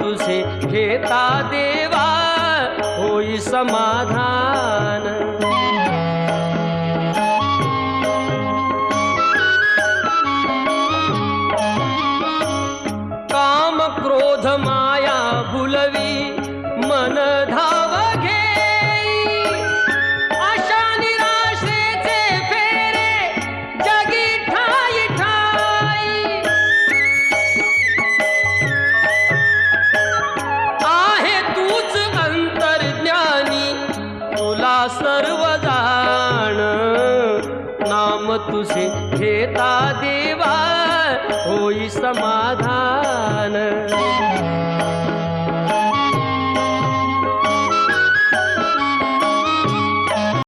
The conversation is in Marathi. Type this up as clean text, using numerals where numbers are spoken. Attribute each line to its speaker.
Speaker 1: तुझे घेता देवा होई समाधान। काम क्रोध माया भुलवी मन धाव घेई, आशा निराशेचे फेरे जगी ठाई ठाई। आहे तूच अंतर्ज्ञानी तुला सर्व जाण, नाम तुझे घेता देवा होई समाधान।